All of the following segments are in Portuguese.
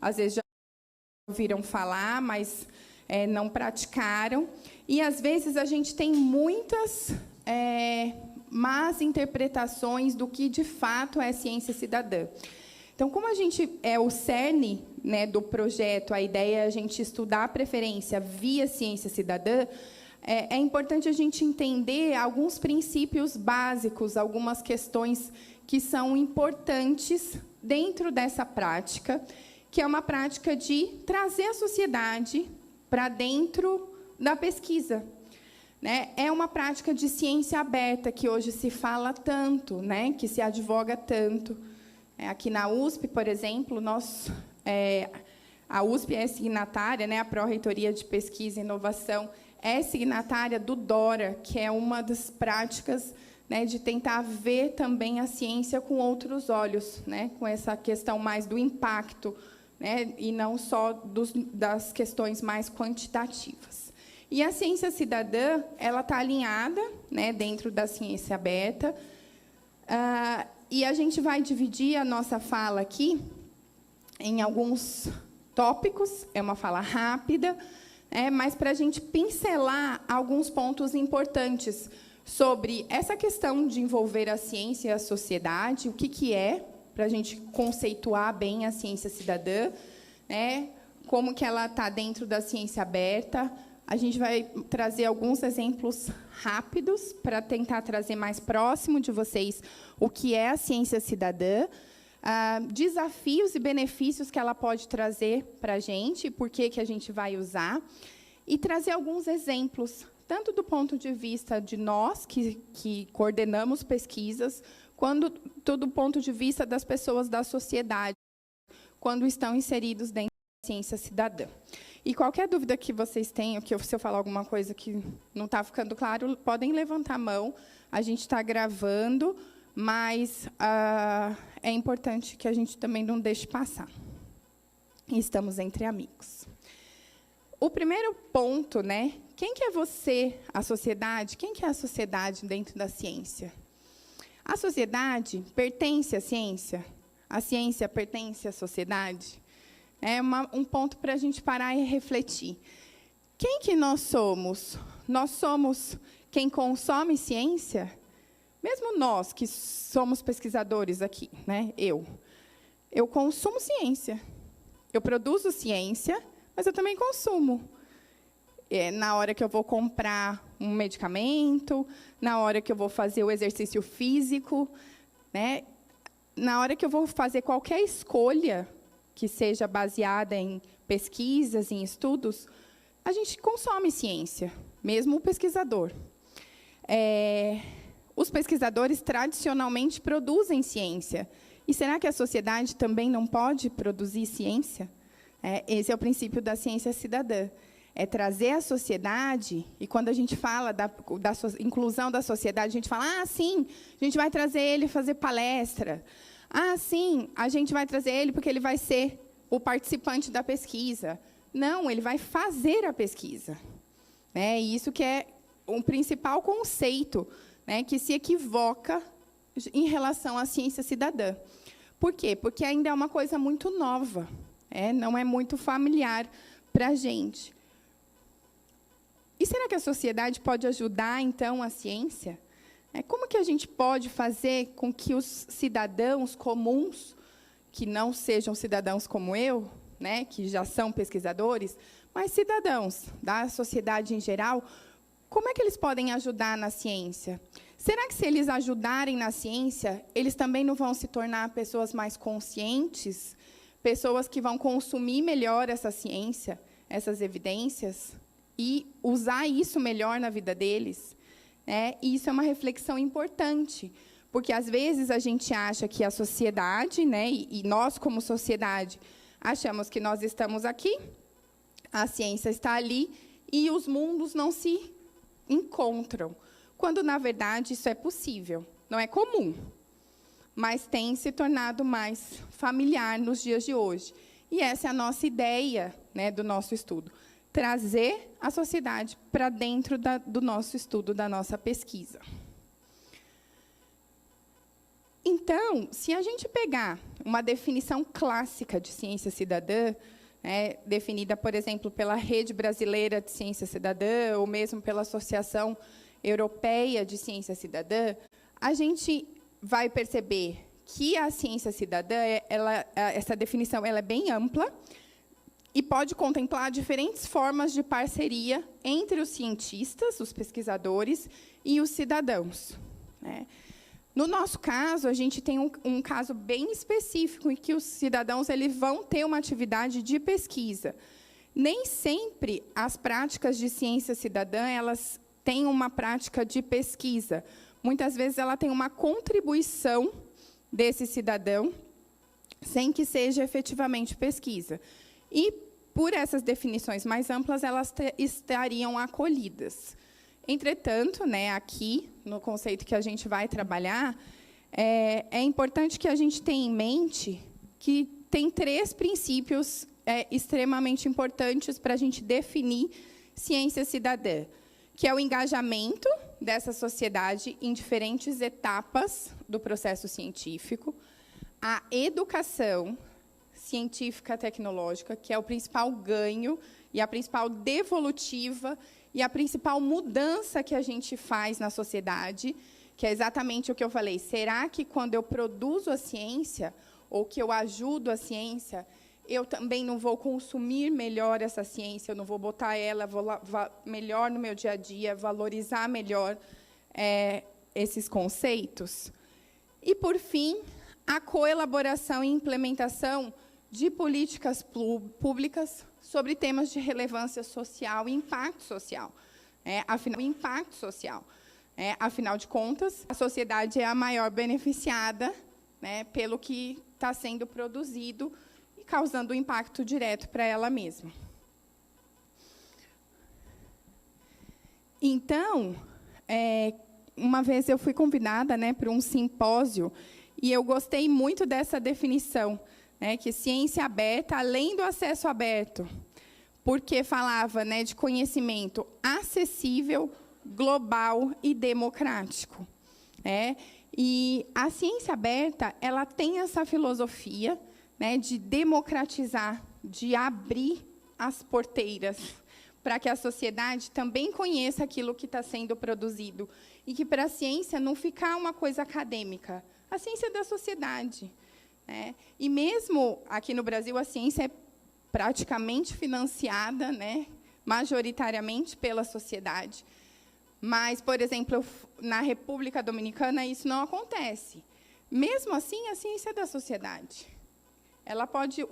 às vezes já ouviram falar, mas não praticaram. E, às vezes, a gente tem muitas más interpretações do que, de fato, é ciência cidadã. Então, como a gente é o cerne, né, do projeto, a ideia é a gente estudar a preferência via ciência cidadã, é importante a gente entender alguns princípios básicos, algumas questões que são importantes dentro dessa prática, que é uma prática de trazer a sociedade para dentro da pesquisa. Né? É uma prática de ciência aberta, que hoje se fala tanto, né? Que se advoga tanto. Aqui na USP, por exemplo, a USP é signatária, né? A Pró-Reitoria de Pesquisa e Inovação é signatária do DORA, que é uma das práticas, né, de tentar ver também a ciência com outros olhos, né, com essa questão mais do impacto, né, e não só das questões mais quantitativas. E a ciência cidadã, ela está alinhada, né, dentro da ciência aberta, e a gente vai dividir a nossa fala aqui em alguns tópicos, é uma fala rápida, mas para a gente pincelar alguns pontos importantes sobre essa questão de envolver a ciência e a sociedade, o que é, para a gente conceituar bem a ciência cidadã, né, como que ela está dentro da ciência aberta. A gente vai trazer alguns exemplos rápidos para tentar trazer mais próximo de vocês o que é a ciência cidadã, desafios e benefícios que ela pode trazer para a gente, por que a gente vai usar, e trazer alguns exemplos, tanto do ponto de vista de nós, que coordenamos pesquisas, quanto do ponto de vista das pessoas da sociedade, quando estão inseridos dentro da ciência cidadã. E qualquer dúvida que vocês tenham, que se eu falar alguma coisa que não está ficando claro, podem levantar a mão. A gente está gravando, mas é importante que a gente também não deixe passar. E estamos entre amigos. O primeiro ponto, né? Quem que é você, a sociedade? Quem que é a sociedade dentro da ciência? A sociedade pertence à ciência? A ciência pertence à sociedade? É um ponto para a gente parar e refletir. Quem que nós somos? Nós somos quem consome ciência? Mesmo nós, que somos pesquisadores aqui, né? Eu consumo ciência. Eu produzo ciência, mas eu também consumo. Na hora que eu vou comprar um medicamento, na hora que eu vou fazer o exercício físico, né? Na hora que eu vou fazer qualquer escolha que seja baseada em pesquisas, em estudos, a gente consome ciência, mesmo o pesquisador. Os pesquisadores, tradicionalmente, produzem ciência. E será que a sociedade também não pode produzir ciência? Esse é o princípio da ciência cidadã. É trazer a sociedade, e quando a gente fala da inclusão da sociedade, a gente fala, sim, a gente vai trazer ele fazer palestra. Sim, a gente vai trazer ele porque ele vai ser o participante da pesquisa. Não, ele vai fazer a pesquisa. E isso que é o principal conceito, né, que se equivoca em relação à ciência cidadã. Por quê? Porque ainda é uma coisa muito nova, não é muito familiar para a gente. E será que a sociedade pode ajudar, então, a ciência? Como que a gente pode fazer com que os cidadãos comuns, que não sejam cidadãos como eu, né, que já são pesquisadores, mas cidadãos da sociedade em geral, como é que eles podem ajudar na ciência? Será que, se eles ajudarem na ciência, eles também não vão se tornar pessoas mais conscientes, pessoas que vão consumir melhor essa ciência, essas evidências, e usar isso melhor na vida deles? E isso é uma reflexão importante, porque, às vezes, a gente acha que a sociedade, né, e nós, como sociedade, achamos que nós estamos aqui, a ciência está ali, e os mundos não se encontram, quando, na verdade, isso é possível. Não é comum, mas tem se tornado mais familiar nos dias de hoje. E essa é a nossa ideia, né, do nosso estudo. Trazer a sociedade para dentro do nosso estudo, da nossa pesquisa. Então, se a gente pegar uma definição clássica de ciência cidadã, né, definida, por exemplo, pela Rede Brasileira de Ciência Cidadã, ou mesmo pela Associação Europeia de Ciência Cidadã, a gente vai perceber que a ciência cidadã, essa definição ela é bem ampla e pode contemplar diferentes formas de parceria entre os cientistas, os pesquisadores e os cidadãos, né? No nosso caso, a gente tem um caso bem específico em que os cidadãos eles vão ter uma atividade de pesquisa. Nem sempre as práticas de ciência cidadã elas têm uma prática de pesquisa. Muitas vezes ela tem uma contribuição desse cidadão, sem que seja efetivamente pesquisa. E, por essas definições mais amplas, elas estariam acolhidas. Entretanto, né, aqui, no conceito que a gente vai trabalhar, é importante que a gente tenha em mente que tem 3 princípios extremamente importantes para a gente definir ciência cidadã, que é o engajamento dessa sociedade em diferentes etapas do processo científico, a educação científica tecnológica, que é o principal ganho e a principal devolutiva e a principal mudança que a gente faz na sociedade, que é exatamente o que eu falei. Será que, quando eu produzo a ciência, ou que eu ajudo a ciência, eu também não vou consumir melhor essa ciência, eu não vou botar ela melhor no meu dia a dia, valorizar melhor esses conceitos? E, por fim, a coelaboração e implementação de políticas públicas sobre temas de relevância social e impacto social. Afinal de contas, a sociedade é a maior beneficiada, né, pelo que está sendo produzido e causando um impacto direto para ela mesma. Então, uma vez eu fui convidada, né, para um simpósio, e eu gostei muito dessa definição, né, que ciência aberta, além do acesso aberto, porque falava, né, de conhecimento acessível, global e democrático, né? E a ciência aberta ela tem essa filosofia, né, de democratizar, de abrir as porteiras para que a sociedade também conheça aquilo que está sendo produzido e que, para a ciência, não ficar uma coisa acadêmica. A ciência é da sociedade, né? E, mesmo aqui no Brasil, a ciência é praticamente financiada, né, majoritariamente pela sociedade. Mas, por exemplo, na República Dominicana, isso não acontece. Mesmo assim, a ciência é da sociedade. Ela pode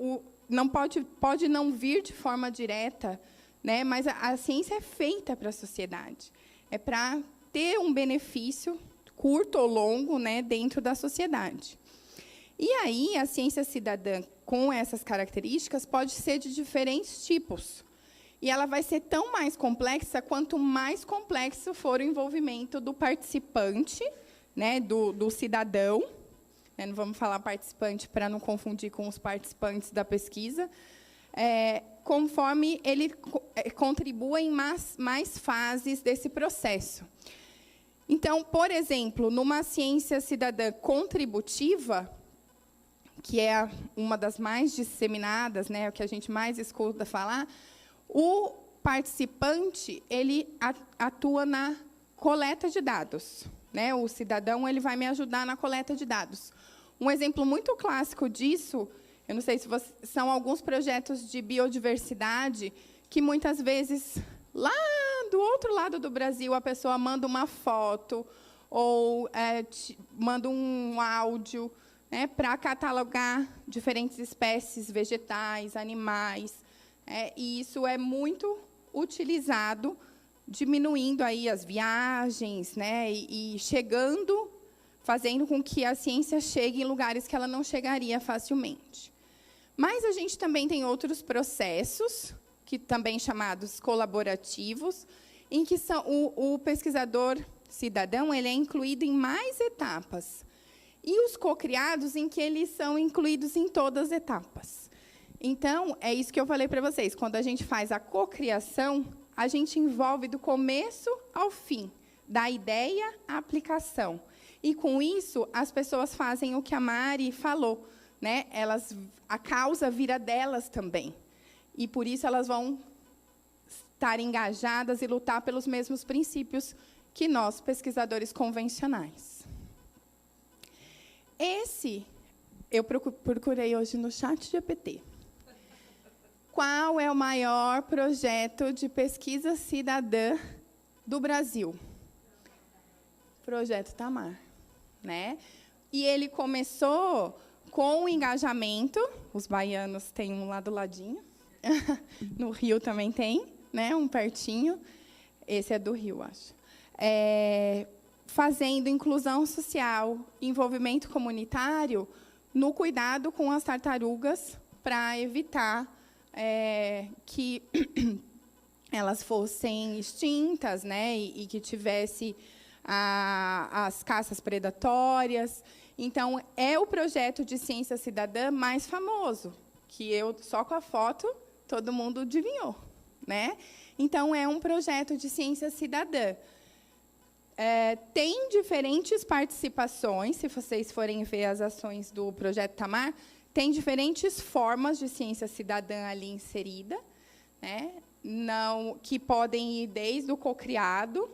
não vir de forma direta, né, mas a ciência é feita para a sociedade. É para ter um benefício, curto ou longo, né, dentro da sociedade. E aí, a ciência cidadã, com essas características, pode ser de diferentes tipos. E ela vai ser tão mais complexa quanto mais complexo for o envolvimento do participante, né, do cidadão. Não vamos falar participante para não confundir com os participantes da pesquisa, conforme ele contribua em mais fases desse processo. Então, por exemplo, numa ciência cidadã contributiva, que é uma das mais disseminadas, né, o que a gente mais escuta falar, o participante ele atua na coleta de dados, né? O cidadão ele vai me ajudar na coleta de dados. Um exemplo muito clássico disso, eu não sei se são alguns projetos de biodiversidade que, muitas vezes, lá do outro lado do Brasil, a pessoa manda uma foto ou manda um áudio, né, para catalogar diferentes espécies vegetais, animais. E isso é muito utilizado, diminuindo aí as viagens, né, e fazendo com que a ciência chegue em lugares que ela não chegaria facilmente. Mas a gente também tem outros processos, que também chamados colaborativos, em que o pesquisador cidadão ele é incluído em mais etapas, e os cocriados em que eles são incluídos em todas as etapas. Então, é isso que eu falei para vocês. Quando a gente faz a cocriação, a gente envolve do começo ao fim, da ideia à aplicação. E, com isso, as pessoas fazem o que a Mari falou, né, a causa vira delas também. E, por isso, elas vão estar engajadas e lutar pelos mesmos princípios que nós, pesquisadores convencionais. Eu procurei hoje no ChatGPT. Qual é o maior projeto de pesquisa cidadã do Brasil? Projeto Tamar, né? E ele começou com o engajamento, os baianos têm um lá do ladinho, no Rio também tem, né? Um pertinho, esse é do Rio, acho. Fazendo inclusão social, envolvimento comunitário no cuidado com as tartarugas para evitar que elas fossem extintas, né, e que tivesse as caças predatórias. Então, é o projeto de ciência cidadã mais famoso, que só com a foto, todo mundo adivinhou, né? Então, é um projeto de ciência cidadã. Tem diferentes participações, se vocês forem ver as ações do Projeto Tamar, tem diferentes formas de ciência cidadã ali inserida, né? Que podem ir desde o cocriado,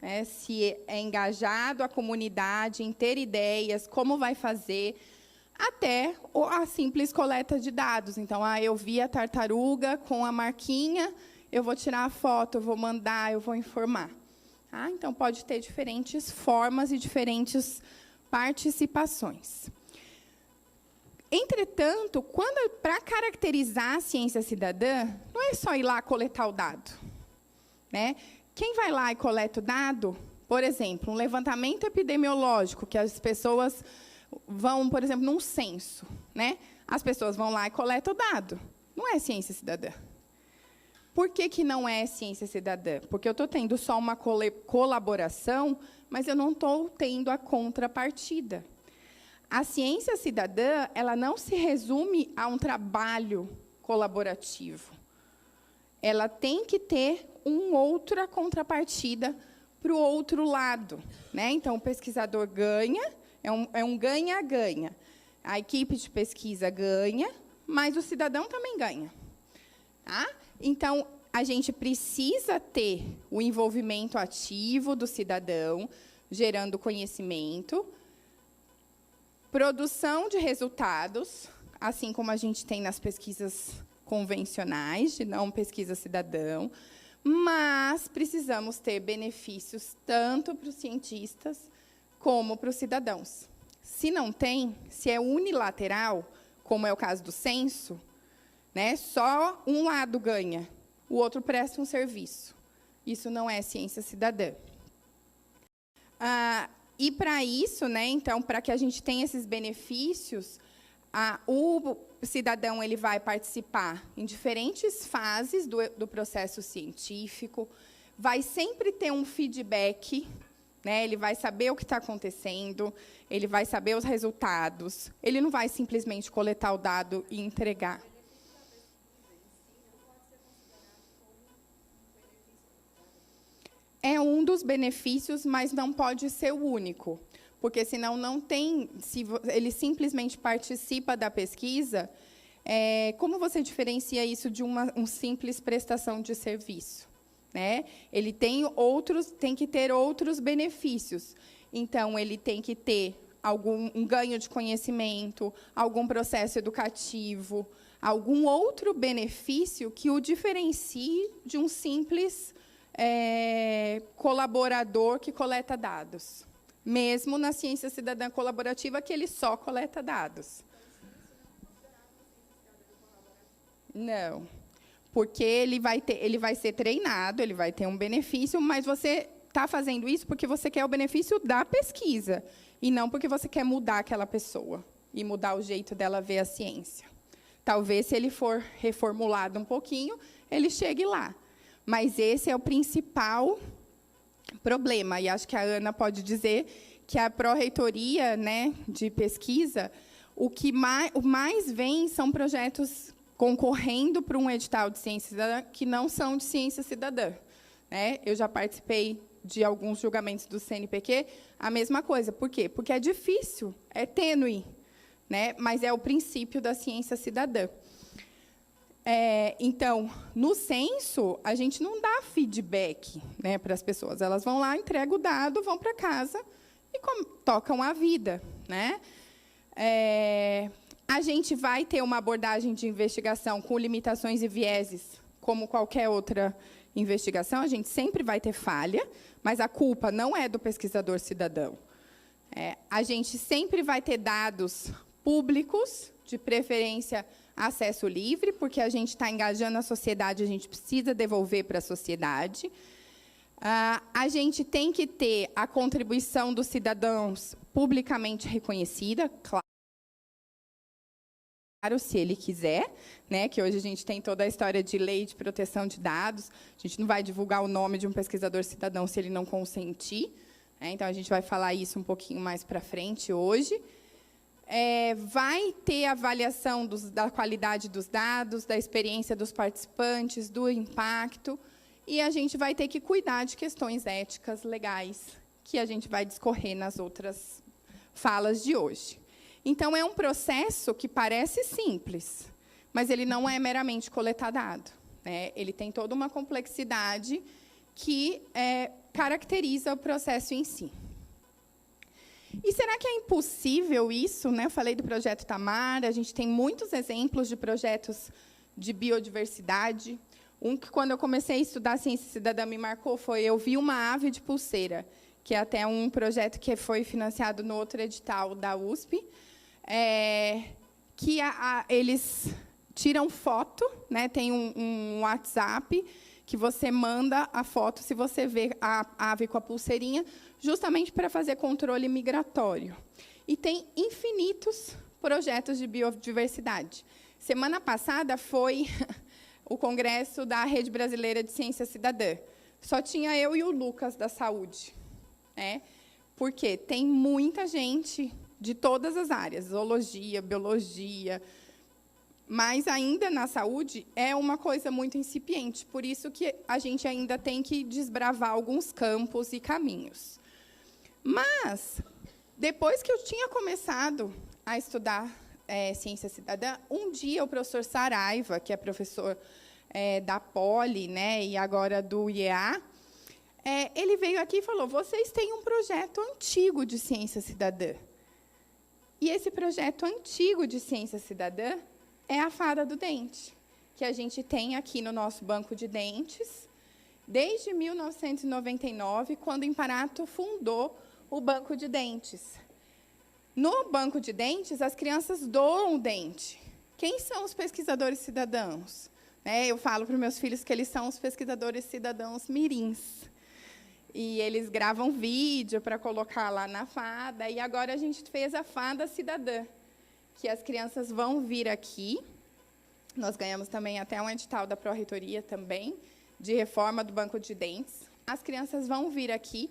né, se é engajado a comunidade em ter ideias, como vai fazer, até a simples coleta de dados. Então, eu vi a tartaruga com a marquinha, eu vou tirar a foto, eu vou mandar, eu vou informar. Então, pode ter diferentes formas e diferentes participações. Entretanto, para caracterizar a ciência cidadã, não é só ir lá coletar o dado, né? Quem vai lá e coleta o dado, por exemplo, um levantamento epidemiológico, que as pessoas vão, por exemplo, num censo, né? As pessoas vão lá e coletam o dado. Não é ciência cidadã. Por que não é ciência cidadã? Porque eu estou tendo só uma colaboração, mas eu não estou tendo a contrapartida. A ciência cidadã, ela não se resume a um trabalho colaborativo. Ela tem que ter outra contrapartida para o outro lado, né? Então, o pesquisador ganha, é um ganha-ganha. A equipe de pesquisa ganha, mas o cidadão também ganha. Tá? Então, a gente precisa ter o envolvimento ativo do cidadão, gerando conhecimento, produção de resultados, assim como a gente tem nas pesquisas convencionais, de não pesquisa cidadão, mas precisamos ter benefícios tanto para os cientistas como para os cidadãos. Se não tem, se é unilateral, como é o caso do censo, né, só um lado ganha, o outro presta um serviço. Isso não é ciência cidadã. E, para isso, né, então, para que a gente tenha esses benefícios, o cidadão ele vai participar em diferentes fases do processo científico, vai sempre ter um feedback, né, ele vai saber o que está acontecendo, ele vai saber os resultados, ele não vai simplesmente coletar o dado e entregar. É um dos benefícios, mas não pode ser o único, porque, senão, não tem... Se ele simplesmente participa da pesquisa, como você diferencia isso de uma simples prestação de serviço? Né? Ele tem que ter outros benefícios. Então, ele tem que ter um ganho de conhecimento, algum processo educativo, algum outro benefício que o diferencie de um simples colaborador que coleta dados. Mesmo na ciência cidadã colaborativa, que ele só coleta dados. Não, porque ele vai ser treinado, ele vai ter um benefício, mas você está fazendo isso porque você quer o benefício da pesquisa, e não porque você quer mudar aquela pessoa e mudar o jeito dela ver a ciência. Talvez, se ele for reformulado um pouquinho, ele chegue lá. Mas esse é o principal problema, e acho que a Ana pode dizer que a pró-reitoria, né, de pesquisa, o mais vem são projetos concorrendo para um edital de ciência cidadã que não são de ciência cidadã. Né? Eu já participei de alguns julgamentos do CNPq, a mesma coisa. Por quê? Porque é difícil, é tênue. né? Mas é o princípio da ciência cidadã. Então, no censo, a gente não dá feedback, né, para as pessoas. Elas vão lá, entregam o dado, vão para casa e tocam a vida, né? A gente vai ter uma abordagem de investigação com limitações e vieses, como qualquer outra investigação. A gente sempre vai ter falha, mas a culpa não é do pesquisador cidadão. A gente sempre vai ter dados públicos, de preferência acesso livre, porque a gente está engajando a sociedade, a gente precisa devolver para a sociedade. A gente tem que ter a contribuição dos cidadãos publicamente reconhecida, claro, se ele quiser, né, que hoje a gente tem toda a história de lei de proteção de dados, a gente não vai divulgar o nome de um pesquisador cidadão se ele não consentir, né, então a gente vai falar isso um pouquinho mais para frente hoje. Vai ter avaliação da qualidade dos dados, da experiência dos participantes, do impacto, e a gente vai ter que cuidar de questões éticas, legais, que a gente vai discorrer nas outras falas de hoje. Então, é um processo que parece simples, mas ele não é meramente coletar dado, né? Ele tem toda uma complexidade que caracteriza o processo em si. E será que é impossível isso, né? Eu falei do projeto Tamar, a gente tem muitos exemplos de projetos de biodiversidade. Um que, quando eu comecei a estudar ciência cidadã, me marcou foi eu vi uma ave de pulseira, que é até um projeto que foi financiado no outro edital da USP, que eles tiram foto, né? Tem um WhatsApp que você manda a foto se você vê a ave com a pulseirinha, justamente para fazer controle migratório. E tem infinitos projetos de biodiversidade. Semana passada foi o congresso da Rede Brasileira de Ciência Cidadã. Só tinha eu e o Lucas, da saúde. Porque tem muita gente de todas as áreas, zoologia, biologia, mas ainda na saúde é uma coisa muito incipiente, por isso que a gente ainda tem que desbravar alguns campos e caminhos. Mas, depois que eu tinha começado a estudar ciência cidadã, um dia o professor Saraiva, que é professor da Poli, né, e agora do IEA, ele veio aqui e falou, vocês têm um projeto antigo de ciência cidadã. E esse projeto antigo de ciência cidadã é a Fada do Dente, que a gente tem aqui no nosso banco de dentes, desde 1999, quando o Imparato fundou o Banco de Dentes. No Banco de Dentes, as crianças doam o dente. Quem são os pesquisadores cidadãos? Eu falo para os meus filhos que eles são os pesquisadores cidadãos mirins. E eles gravam vídeo para colocar lá na Fada. E agora a gente fez a Fada Cidadã, que as crianças vão vir aqui. Nós ganhamos também até um edital da Pró-Reitoria também, de reforma do Banco de Dentes. As crianças vão vir aqui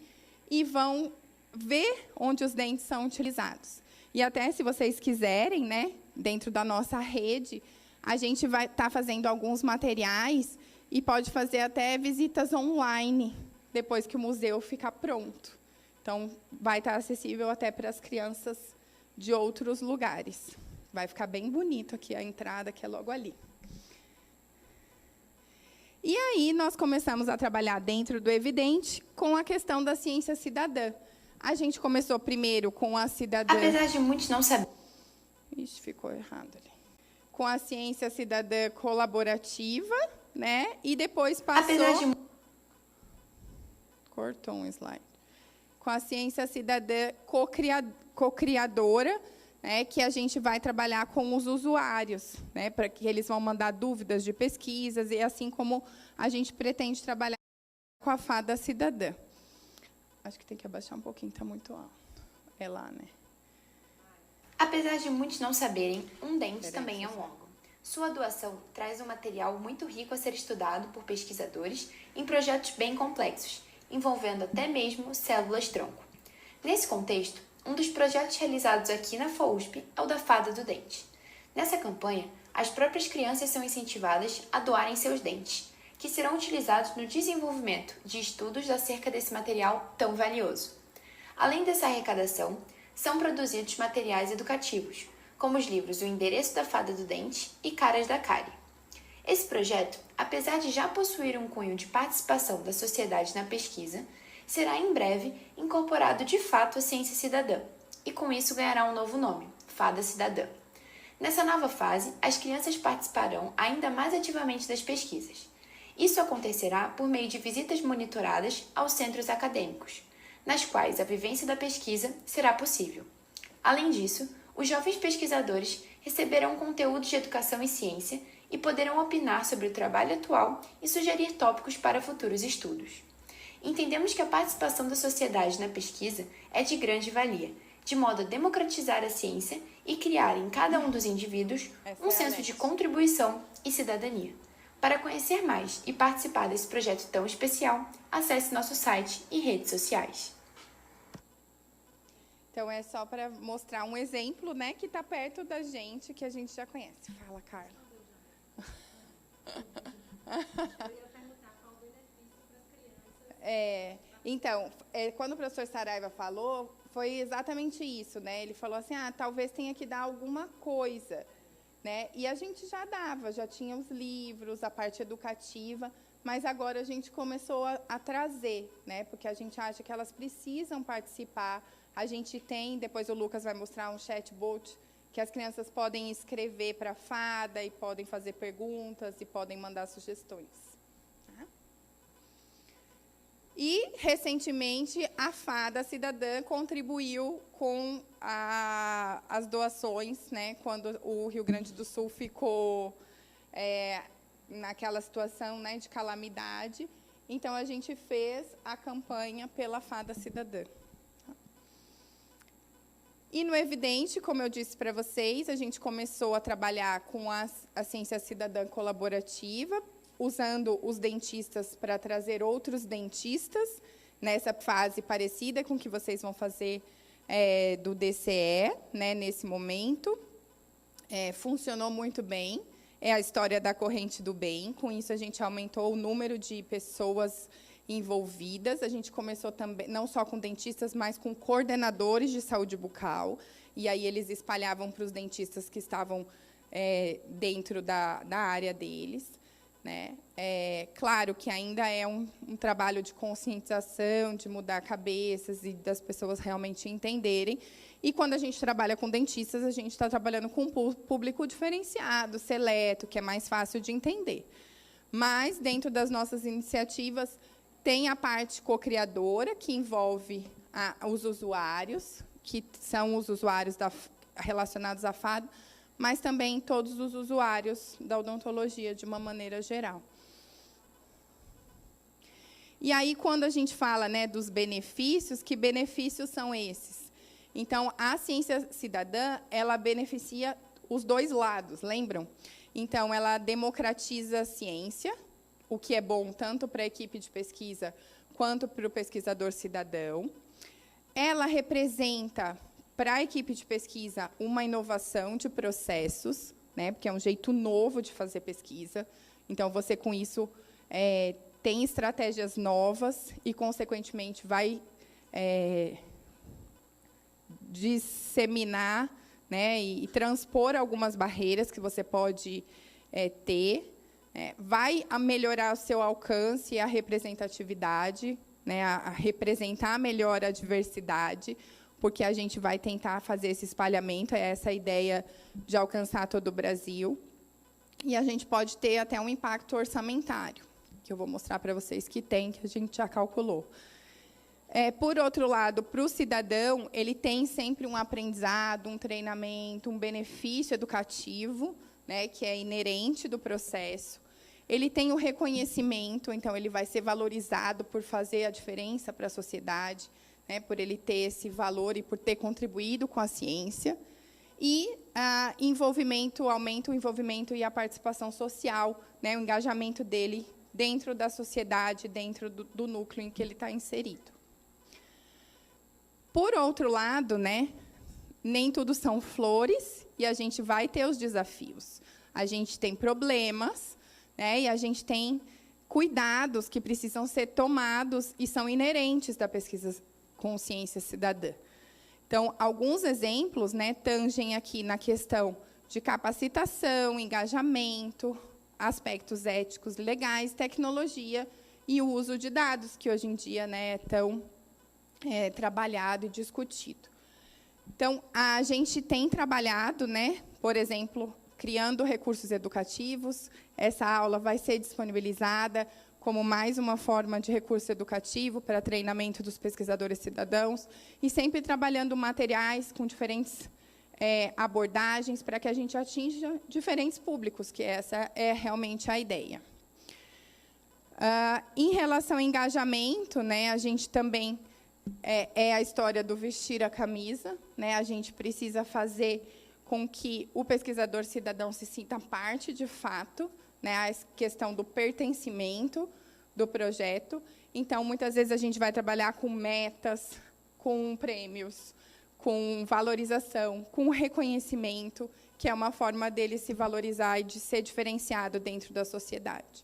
e vão ver onde os dentes são utilizados. E até, se vocês quiserem, né, dentro da nossa rede, a gente vai estar fazendo alguns materiais e pode fazer até visitas online, depois que o museu ficar pronto. Então, vai estar acessível até para as crianças de outros lugares. Vai ficar bem bonito aqui a entrada, que é logo ali. E aí, nós começamos a trabalhar dentro do Evidente com a questão da ciência cidadã. A gente começou primeiro com a cidadã... Apesar de muitos não saberem... Ixi, ficou errado ali. Com a ciência cidadã colaborativa, né? E depois passou... Apesar de... Cortou um slide. Com a ciência cidadã co-criadora, né, que a gente vai trabalhar com os usuários, né, para que eles vão mandar dúvidas de pesquisas, e assim como a gente pretende trabalhar com a Fada Cidadã. Acho que tem que abaixar um pouquinho, está muito alto. É lá, né? Apesar de muitos não saberem, um dente também é um órgão. Sua doação traz um material muito rico a ser estudado por pesquisadores em projetos bem complexos, envolvendo até mesmo células-tronco. Nesse contexto, um dos projetos realizados aqui na FAUSP é o da Fada do Dente. Nessa campanha, as próprias crianças são incentivadas a doarem seus dentes, que serão utilizados no desenvolvimento de estudos acerca desse material tão valioso. Além dessa arrecadação, são produzidos materiais educativos, como os livros O Endereço da Fada do Dente e Caras da Cárie. Esse projeto, apesar de já possuir um cunho de participação da sociedade na pesquisa, será em breve incorporado de fato à ciência cidadã, e com isso ganhará um novo nome, Fada Cidadã. Nessa nova fase, as crianças participarão ainda mais ativamente das pesquisas. Isso acontecerá por meio de visitas monitoradas aos centros acadêmicos, nas quais a vivência da pesquisa será possível. Além disso, os jovens pesquisadores receberão conteúdos de educação e ciência e poderão opinar sobre o trabalho atual e sugerir tópicos para futuros estudos. Entendemos que a participação da sociedade na pesquisa é de grande valia, de modo a democratizar a ciência e criar em cada um dos indivíduos um senso de contribuição e cidadania. Para conhecer mais e participar desse projeto tão especial, acesse nosso site e redes sociais. Então, é só para mostrar um exemplo, né, que está perto da gente, que a gente já conhece. Fala, Carla. Então, quando o professor Saraiva falou, foi exatamente isso, né? Ele falou assim, talvez tenha que dar alguma coisa, né? E a gente já dava, já tinha os livros, a parte educativa, mas agora a gente começou a trazer, né? Porque a gente acha que elas precisam participar. A gente tem, depois o Lucas vai mostrar um chatbot, que as crianças podem escrever para a fada e podem fazer perguntas e podem mandar sugestões. Tá? E, recentemente, a Fada Cidadã contribuiu com as doações, né, quando o Rio Grande do Sul ficou naquela situação, né, de calamidade. Então, a gente fez a campanha pela Fada Cidadã. E no Evidente, como eu disse para vocês, a gente começou a trabalhar com a ciência cidadã colaborativa, usando os dentistas para trazer outros dentistas, nessa fase parecida com o que vocês vão fazer do DCE, né, nesse momento. Funcionou muito bem. É a história da corrente do bem. Com isso, a gente aumentou o número de pessoas envolvidas. A gente começou também, não só com dentistas, mas com coordenadores de saúde bucal. E aí eles espalhavam para os dentistas que estavam dentro da área deles. Né? Claro que ainda é um trabalho de conscientização, de mudar cabeças e das pessoas realmente entenderem. E, quando a gente trabalha com dentistas, a gente está trabalhando com um público diferenciado, seleto, que é mais fácil de entender. Mas, dentro das nossas iniciativas, tem a parte co-criadora, que envolve os usuários, que são os usuários relacionados à FADA, mas também todos os usuários da odontologia, de uma maneira geral. E aí, quando a gente fala, né, dos benefícios, que benefícios são esses? Então, a ciência cidadã, ela beneficia os dois lados, lembram? Então, ela democratiza a ciência, o que é bom tanto para a equipe de pesquisa quanto para o pesquisador cidadão. Ela representa, para a equipe de pesquisa, uma inovação de processos, né, porque é um jeito novo de fazer pesquisa. Então, você, com isso, tem estratégias novas e, consequentemente, vai disseminar, né, e transpor algumas barreiras que você pode ter. Vai melhorar o seu alcance e a representatividade, né, a representar melhor a diversidade, porque a gente vai tentar fazer esse espalhamento, essa ideia de alcançar todo o Brasil. E a gente pode ter até um impacto orçamentário, que eu vou mostrar para vocês que tem, que a gente já calculou. Por outro lado, para o cidadão, ele tem sempre um aprendizado, um treinamento, um benefício educativo, né, que é inerente do processo. Ele tem o reconhecimento, então, ele vai ser valorizado por fazer a diferença para a sociedade, né, por ele ter esse valor e por ter contribuído com a ciência. E aumenta o envolvimento e a participação social, né, o engajamento dele dentro da sociedade, dentro do núcleo em que ele está inserido. Por outro lado, né, nem tudo são flores, e a gente vai ter os desafios. A gente tem problemas, né, e a gente tem cuidados que precisam ser tomados e são inerentes da pesquisa com ciência cidadã. Então, alguns exemplos, né, tangem aqui na questão de capacitação, engajamento, aspectos éticos e legais, tecnologia e o uso de dados, que hoje em dia, né, é tão trabalhado e discutido. Então, a gente tem trabalhado, né, por exemplo, criando recursos educativos. Essa aula vai ser disponibilizada como mais uma forma de recurso educativo para treinamento dos pesquisadores cidadãos, e sempre trabalhando materiais com diferentes abordagens para que a gente atinja diferentes públicos, que essa é realmente a ideia. Em relação ao engajamento, né, a gente também é a história do vestir a camisa, né? A gente precisa fazer com que o pesquisador cidadão se sinta parte, de fato, né? A questão do pertencimento do projeto. Então, muitas vezes, a gente vai trabalhar com metas, com prêmios, com valorização, com reconhecimento, que é uma forma dele se valorizar e de ser diferenciado dentro da sociedade.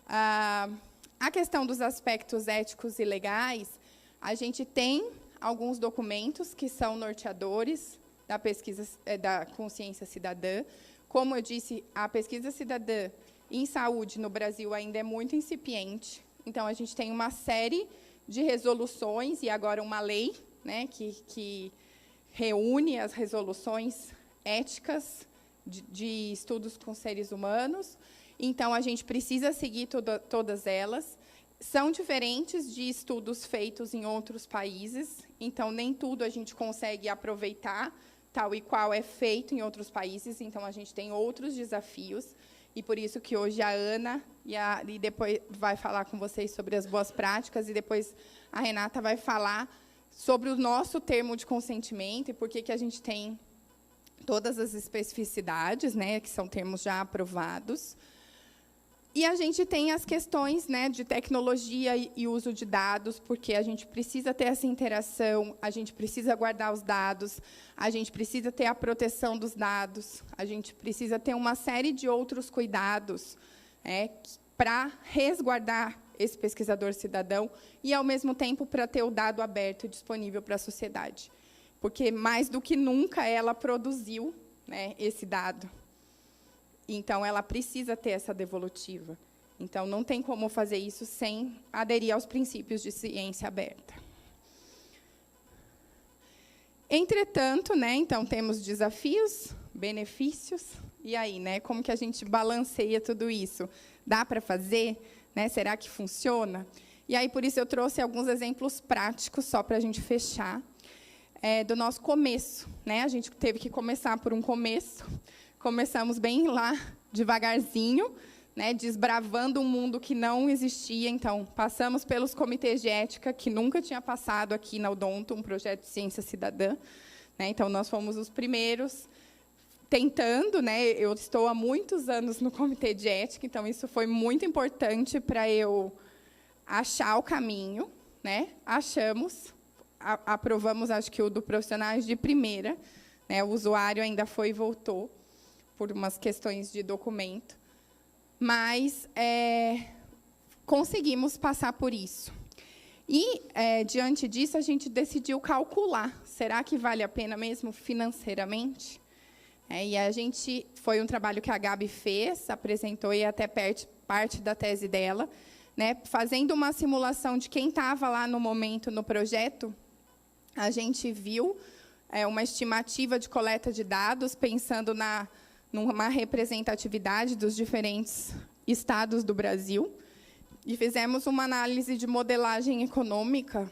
A questão dos aspectos éticos e legais, a gente tem alguns documentos que são norteadores da pesquisa da consciência cidadã. Como eu disse, a pesquisa cidadã em saúde no Brasil ainda é muito incipiente. Então, a gente tem uma série de resoluções e agora uma lei, né, que reúne as resoluções éticas de estudos com seres humanos. Então, a gente precisa seguir todas elas. São diferentes de estudos feitos em outros países, então, nem tudo a gente consegue aproveitar tal e qual é feito em outros países. Então, a gente tem outros desafios, e por isso que hoje a Ana e depois vai falar com vocês sobre as boas práticas, e depois a Renata vai falar sobre o nosso termo de consentimento e por que a gente tem todas as especificidades, né, que são termos já aprovados. E a gente tem as questões, né, de tecnologia e uso de dados, porque a gente precisa ter essa interação, a gente precisa guardar os dados, a gente precisa ter a proteção dos dados, a gente precisa ter uma série de outros cuidados para resguardar esse pesquisador cidadão e, ao mesmo tempo, para ter o dado aberto e disponível para a sociedade. Porque, mais do que nunca, ela produziu, né, esse dado. Então, ela precisa ter essa devolutiva. Então, não tem como fazer isso sem aderir aos princípios de ciência aberta. Entretanto, né, então, temos desafios, benefícios, e aí, né, como que a gente balanceia tudo isso? Dá para fazer? Né, será que funciona? E aí, por isso, eu trouxe alguns exemplos práticos, só para a gente fechar, do nosso começo. Né? A gente teve que começar por um começo. Começamos bem lá, devagarzinho, né, desbravando um mundo que não existia. Então, passamos pelos comitês de ética, que nunca tinha passado aqui na Odonto, um projeto de ciência cidadã. Né? Então, nós fomos os primeiros tentando. Né? Eu estou há muitos anos no comitê de ética, então isso foi muito importante para eu achar o caminho. Né? Achamos, aprovamos, acho que o do profissionais de primeira. Né? O usuário ainda foi e voltou, por umas questões de documento, mas conseguimos passar por isso. E, diante disso, a gente decidiu calcular, será que vale a pena mesmo financeiramente? E a gente, foi um trabalho que a Gabi fez, apresentou, e até parte da tese dela, né, fazendo uma simulação de quem estava lá no momento no projeto. A gente viu uma estimativa de coleta de dados, pensando numa representatividade dos diferentes estados do Brasil, e fizemos uma análise de modelagem econômica,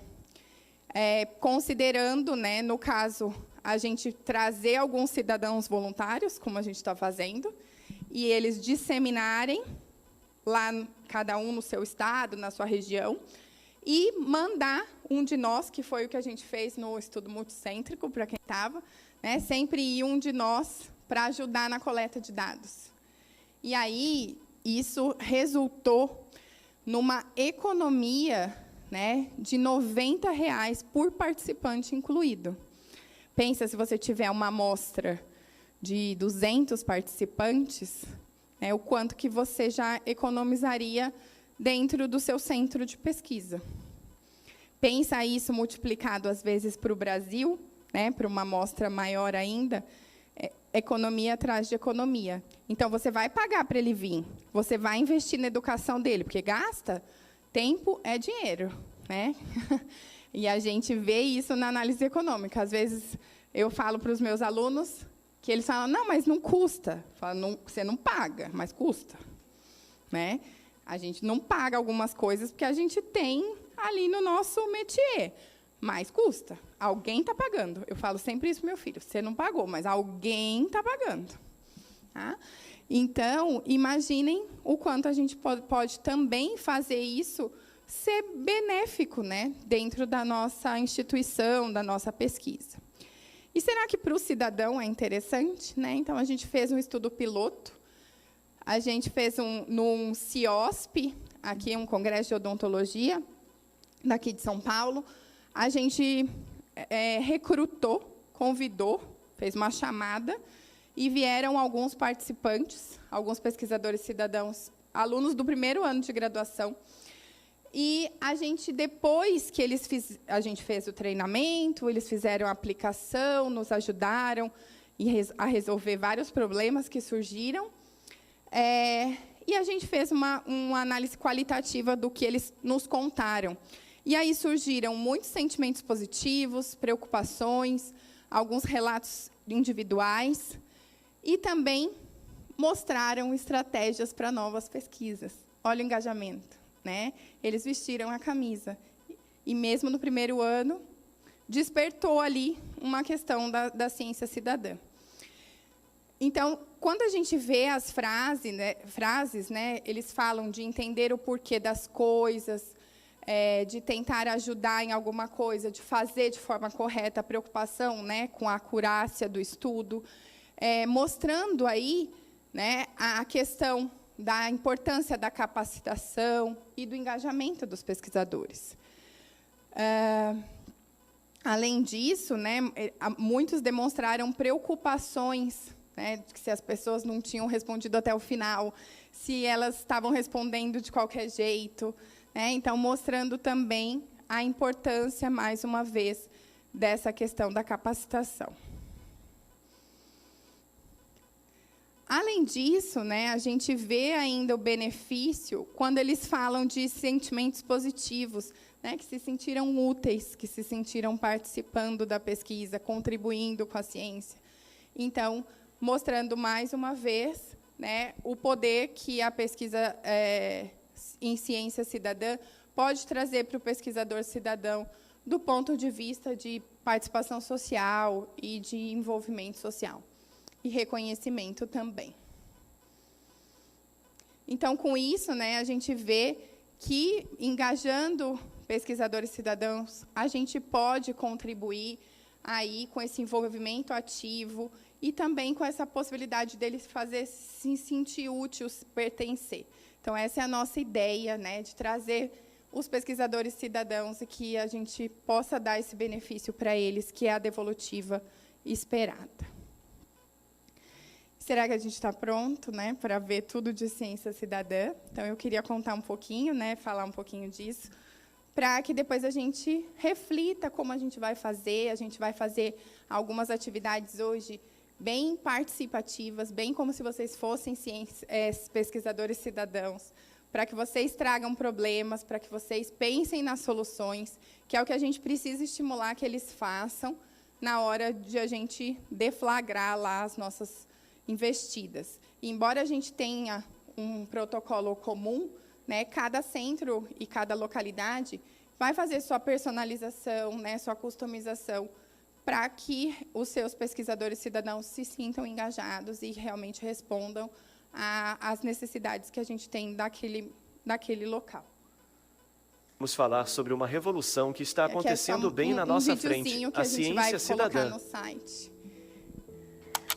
considerando, né, no caso, a gente trazer alguns cidadãos voluntários, como a gente está fazendo, e eles disseminarem, lá, cada um no seu estado, na sua região, e mandar um de nós, que foi o que a gente fez no estudo multicêntrico, para quem estava, né, sempre ir um de nós para ajudar na coleta de dados. E aí, isso resultou numa economia, né, de R$ 90 por participante incluído. Pensa, se você tiver uma amostra de 200 participantes, né, o quanto que você já economizaria dentro do seu centro de pesquisa. pensa isso multiplicado, às vezes, para o Brasil, né, para uma amostra maior ainda, economia atrás de economia. Então, você vai pagar para ele vir, você vai investir na educação dele, porque gasta, tempo é dinheiro, né? E a gente vê isso na análise econômica. Às vezes, eu falo para os meus alunos que eles falam, não, mas não custa. Eu falo, não, você não paga, mas custa. Né? A gente não paga algumas coisas porque a gente tem ali no nosso métier, mas custa. Alguém está pagando. Eu falo sempre isso para meu filho, você não pagou, mas alguém está pagando. Tá? Então, imaginem o quanto a gente pode também fazer isso ser benéfico, né, dentro da nossa instituição, da nossa pesquisa. E será que para o cidadão é interessante? Né? Então, a gente fez um estudo piloto, a gente fez num CIOSP, aqui um Congresso de Odontologia, daqui de São Paulo, a gente recrutou, convidou, fez uma chamada, e vieram alguns participantes, alguns pesquisadores cidadãos, alunos do primeiro ano de graduação. E a gente, depois que a gente fez o treinamento, eles fizeram a aplicação, nos ajudaram a resolver vários problemas que surgiram. E a gente fez uma análise qualitativa do que eles nos contaram. E aí surgiram muitos sentimentos positivos, preocupações, alguns relatos individuais, e também mostraram estratégias para novas pesquisas. Olha o engajamento. Né? Eles vestiram a camisa. E, mesmo no primeiro ano, despertou ali uma questão da ciência cidadã. Então, quando a gente vê as frases, né, eles falam de entender o porquê das coisas, de tentar ajudar em alguma coisa, de fazer de forma correta a preocupação, né, com a acurácia do estudo, mostrando aí, né, a questão da importância da capacitação e do engajamento dos pesquisadores. Além disso, né, muitos demonstraram preocupações, né, de que se as pessoas não tinham respondido até o final, se elas estavam respondendo de qualquer jeito. Né, então, mostrando também a importância, mais uma vez, dessa questão da capacitação. Além disso, né, a gente vê ainda o benefício quando eles falam de sentimentos positivos, né, que se sentiram úteis, que se sentiram participando da pesquisa, contribuindo com a ciência. Então, mostrando mais uma vez, né, o poder que a pesquisa em ciência cidadã pode trazer para o pesquisador cidadão do ponto de vista de participação social e de envolvimento social. E reconhecimento também. Então, com isso, né, a gente vê que, engajando pesquisadores cidadãos, a gente pode contribuir aí com esse envolvimento ativo e também com essa possibilidade deles se sentir útil, pertencer. Então, essa é a nossa ideia, né, de trazer os pesquisadores cidadãos e que a gente possa dar esse benefício para eles, que é a devolutiva esperada. Será que a gente está pronto, né, para ver tudo de ciência cidadã? Então, eu queria contar um pouquinho, né, falar um pouquinho disso, para que depois a gente reflita como a gente vai fazer. A gente vai fazer algumas atividades hoje bem participativas, bem como se vocês fossem pesquisadores cidadãos, para que vocês tragam problemas, para que vocês pensem nas soluções, que é o que a gente precisa estimular que eles façam na hora de a gente deflagrar lá as nossas investidas. E, embora a gente tenha um protocolo comum, né, cada centro e cada localidade vai fazer sua personalização, né, sua customização, para que os seus pesquisadores cidadãos se sintam engajados e realmente respondam às necessidades que a gente tem daquele local. Vamos falar sobre uma revolução que está acontecendo bem na nossa frente, a ciência cidadã. No site.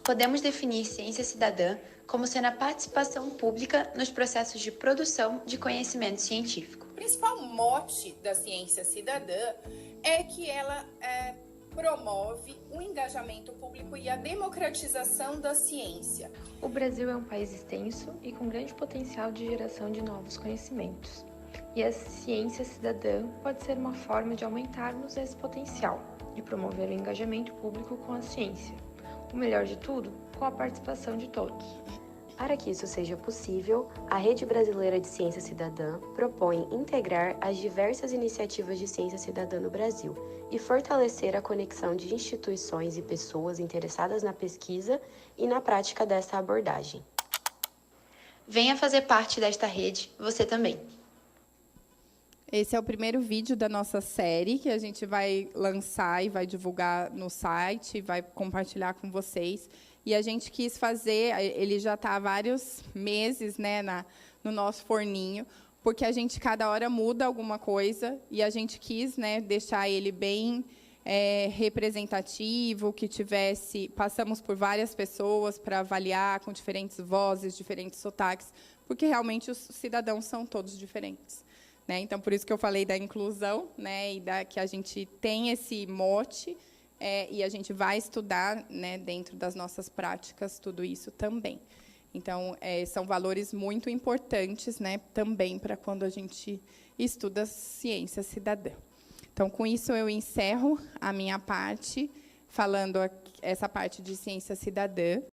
Podemos definir ciência cidadã como sendo a participação pública nos processos de produção de conhecimento científico. O principal mote da ciência cidadã é que ela promove o engajamento público e a democratização da ciência. O Brasil é um país extenso e com grande potencial de geração de novos conhecimentos. E a ciência cidadã pode ser uma forma de aumentarmos esse potencial, de promover o engajamento público com a ciência. O melhor de tudo, com a participação de todos. Para que isso seja possível, a Rede Brasileira de Ciência Cidadã propõe integrar as diversas iniciativas de ciência cidadã no Brasil e fortalecer a conexão de instituições e pessoas interessadas na pesquisa e na prática dessa abordagem. Venha fazer parte desta rede, você também. Esse é o primeiro vídeo da nossa série que a gente vai lançar e vai divulgar no site, vai compartilhar com vocês. E a gente quis fazer, ele já está há vários meses, né, no nosso forninho, porque a gente cada hora muda alguma coisa e a gente quis, né, deixar ele bem representativo, que tivesse... Passamos por várias pessoas para avaliar com diferentes vozes, diferentes sotaques, porque realmente os cidadãos são todos diferentes. Né? Então, por isso que eu falei da inclusão, né, e que a gente tem esse mote, e a gente vai estudar, né, dentro das nossas práticas tudo isso também. Então, são valores muito importantes, né, também para quando a gente estuda ciência cidadã. Então, com isso, eu encerro a minha parte, falando essa parte de ciência cidadã.